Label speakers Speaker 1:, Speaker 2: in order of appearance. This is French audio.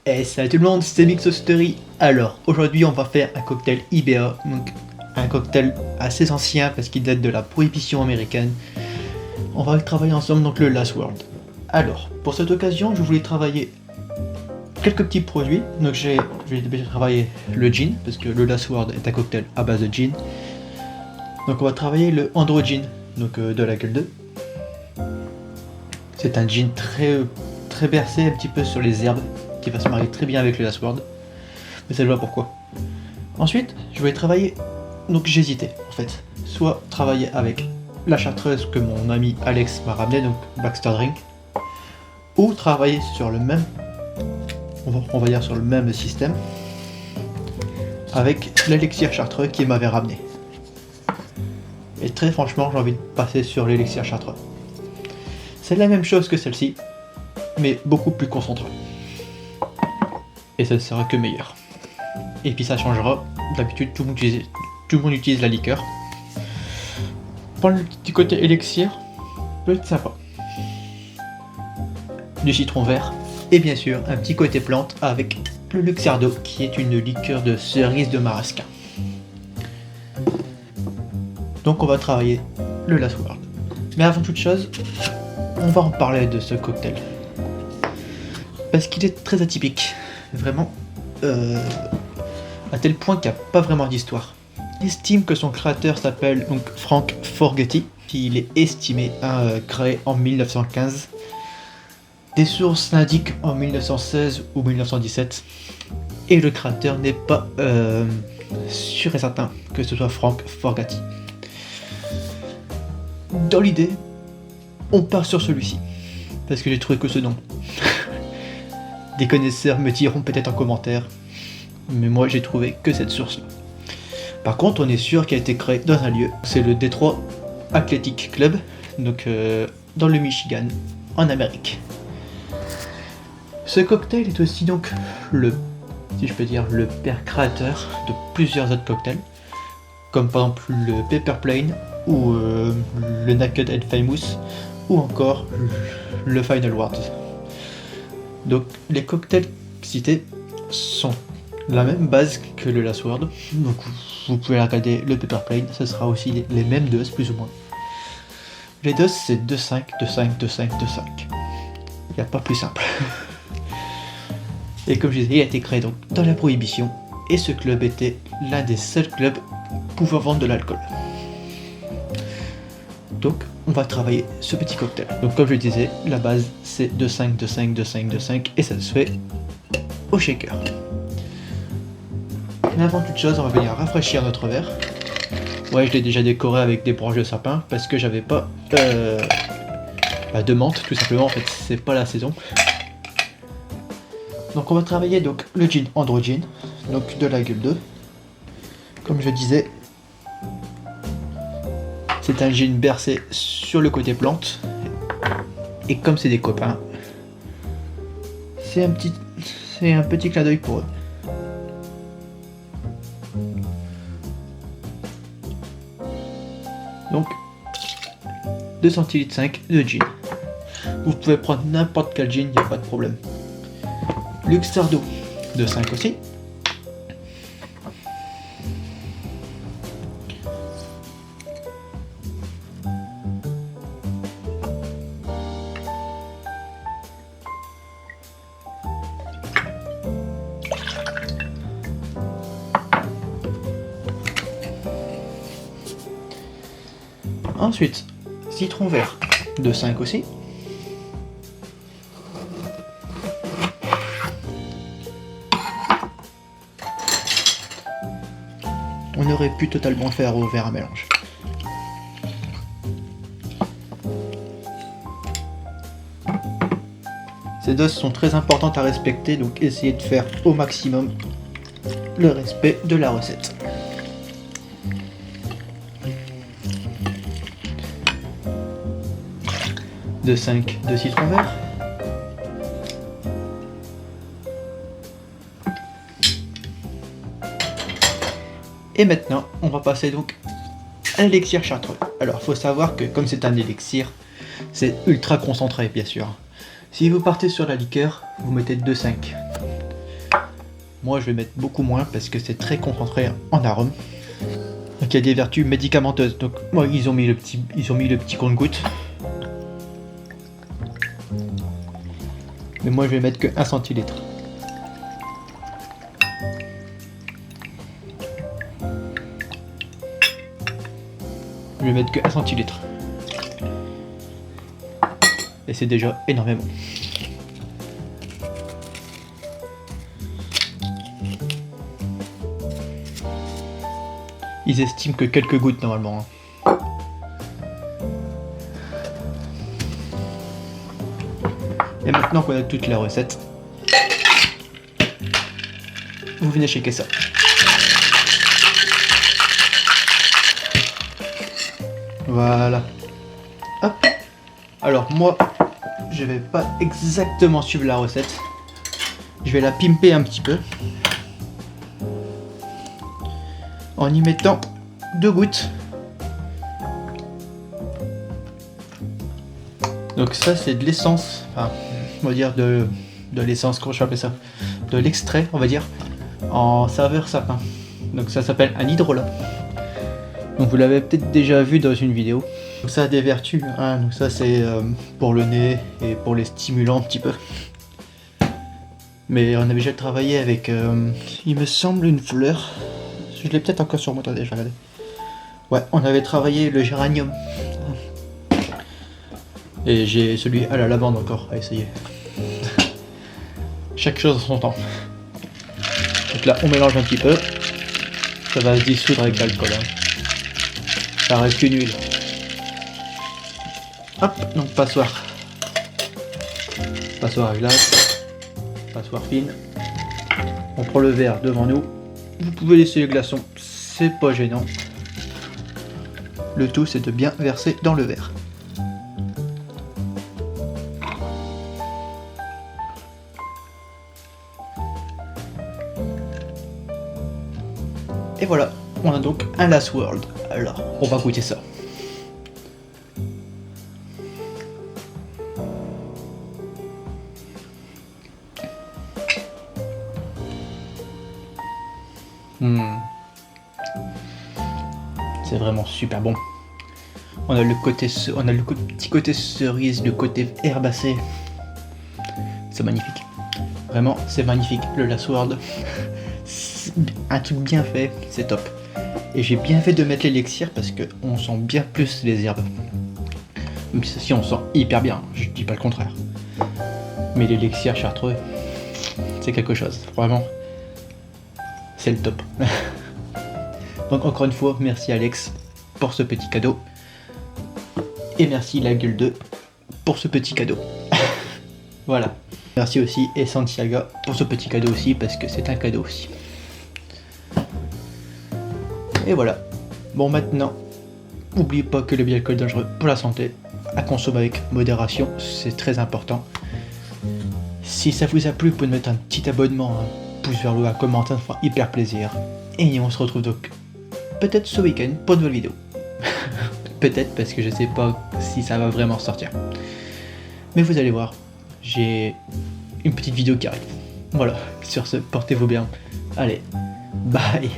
Speaker 1: Et salut tout le monde, c'est Mixostery. Alors, aujourd'hui on va faire un cocktail IBA, donc un cocktail assez ancien parce qu'il date de la prohibition américaine. On va travailler ensemble donc le Last Word. Alors, pour cette occasion, je voulais travailler quelques petits produits. Donc je vais déjà travailler le gin, parce que le Last Word est un cocktail à base de gin. Donc on va travailler le Andro Gin, donc de la gueule 2. C'est un gin très bercé un petit peu sur les herbes, qui va se marier très bien avec le Last Word. Mais ça je vois pourquoi. Ensuite, je vais travailler, donc j'hésitais en fait, soit travailler avec la chartreuse que mon ami Alex m'a ramené, donc Baxter Drink, ou travailler sur le même, on va dire sur le même système, avec l'élixir chartreux qu'il m'avait ramené. Et très franchement, j'ai envie de passer sur l'élixir chartreux. C'est la même chose que celle-ci, mais beaucoup plus concentré. Et ça ne sera que meilleur. Et puis ça changera, d'habitude tout le monde utilise la liqueur. Pour le petit côté élixir, peut être sympa. Du citron vert, et bien sûr un petit côté plante avec le Luxardo, qui est une liqueur de cerise de marasquin. Donc on va travailler le Last Word. Mais avant toute chose, on va en parler de ce cocktail. Parce qu'il est très atypique. Vraiment, à tel point qu'il n'y a pas vraiment d'histoire. Il estime que son créateur s'appelle donc Frank Fogerty, puis il est estimé créé en 1915. Des sources l'indiquent en 1916 ou 1917, et le créateur n'est pas sûr et certain que ce soit Frank Fogerty. Dans l'idée, on part sur celui-ci, parce que j'ai trouvé que ce nom. Des connaisseurs me diront peut-être en commentaire, mais moi j'ai trouvé que cette source-là. Par contre, on est sûr qu'il a été créé dans un lieu, c'est le Detroit Athletic Club, donc dans le Michigan, en Amérique. Ce cocktail est aussi donc si je peux dire, le père créateur de plusieurs autres cocktails, comme par exemple le Pepper Plain, ou le Naked and Famous, ou encore le Final Word. Donc les cocktails cités sont la même base que le Last Word, donc vous pouvez regarder le Pepper Plain, ce sera aussi les mêmes doses plus ou moins. Les doses c'est 2,5, 2,5, 2,5, 2,5. Il n'y a pas plus simple. Et comme je disais, il a été créé donc dans la prohibition, et ce club était l'un des seuls clubs pouvant vendre de l'alcool. Donc on va travailler ce petit cocktail. Donc comme je le disais, la base c'est 2,5, 2,5, 2,5, 2,5, et ça se fait au shaker. Mais avant toute chose, on va venir rafraîchir notre verre. Ouais, je l'ai déjà décoré avec des branches de sapin parce que j'avais pas de menthe, tout simplement. En fait, c'est pas la saison. Donc on va travailler donc le gin Andro Gin, donc de la gueule 2. Comme je disais, c'est un gin bercé sur le côté plante. Et comme c'est des copains, c'est un petit clin d'œil pour eux. Donc 2 centilitres 5 de gin. Vous pouvez prendre n'importe quel gin, il n'y a pas de problème. Luxardo de 5 aussi. Ensuite, citron vert de 5 aussi. On aurait pu totalement faire au verre à mélange. Ces doses sont très importantes à respecter, donc essayez de faire au maximum le respect de la recette. De 5 de citron vert. Et maintenant, on va passer donc à l'élixir chartreux. Alors, il faut savoir que comme c'est un élixir, c'est ultra concentré, bien sûr. Si vous partez sur la liqueur, vous mettez 2,5. Moi, je vais mettre beaucoup moins parce que c'est très concentré en arôme. Donc, il y a des vertus médicamenteuses. Donc, moi, ils ont mis le petit compte-gouttes. Mais moi, je vais mettre que 1 centilitre. Je vais mettre que 1 centilitre. Et c'est déjà énormément. Ils estiment que quelques gouttes normalement. Et maintenant qu'on a toute la recette, vous venez shaker ça. Voilà. Hop. Alors moi, je vais pas exactement suivre la recette. Je vais la pimper un petit peu. En y mettant 2 gouttes. Donc ça c'est de l'essence, enfin on va dire de l'essence, comment je vais appeler ça, de l'extrait on va dire, en saveur sapin. Donc ça s'appelle un hydrolat. Donc vous l'avez peut-être déjà vu dans une vidéo. Donc ça a des vertus, hein. Donc ça c'est pour le nez et pour les stimulants un petit peu. Mais on avait déjà travaillé avec, il me semble, une fleur. Je l'ai peut-être encore sur moi, attendez, je vais regarder. Ouais, on avait travaillé le géranium. Et j'ai celui à la lavande encore à essayer. Chaque chose en son temps. Donc là, on mélange un petit peu. Ça va se dissoudre avec l'alcool. Hein. Ça reste qu'une huile. Hop, donc passoire. Passoire à glace. Passoire fine. On prend le verre devant nous. Vous pouvez laisser les glaçons, c'est pas gênant. Le tout, c'est de bien verser dans le verre. Et voilà, on a donc un Last World. Alors, on va goûter ça. C'est vraiment super bon. On a le petit côté cerise, le côté herbacé. C'est magnifique. Vraiment, c'est magnifique. Le Last World, un truc bien fait, c'est top. Et j'ai bien fait de mettre l'élixir parce que on sent bien plus les herbes. Même si on sent hyper bien, je dis pas le contraire. Mais l'élixir chartreux, c'est quelque chose. Vraiment, c'est le top. Donc encore une fois, merci Alex pour ce petit cadeau. Et merci La Gueule 2 pour ce petit cadeau. Voilà. Merci aussi et Santiago pour ce petit cadeau aussi, parce que c'est un cadeau aussi. Et voilà. Bon, maintenant, n'oubliez pas que le bioalcool est dangereux pour la santé, à consommer avec modération, c'est très important. Si ça vous a plu, vous pouvez mettre un petit abonnement, un pouce vers le haut, un commentaire, ça fera hyper plaisir. Et on se retrouve donc peut-être ce week-end pour une nouvelle vidéo. Peut-être, parce que je sais pas si ça va vraiment sortir. Mais vous allez voir, j'ai une petite vidéo qui arrive. Voilà, sur ce, portez-vous bien. Allez, bye.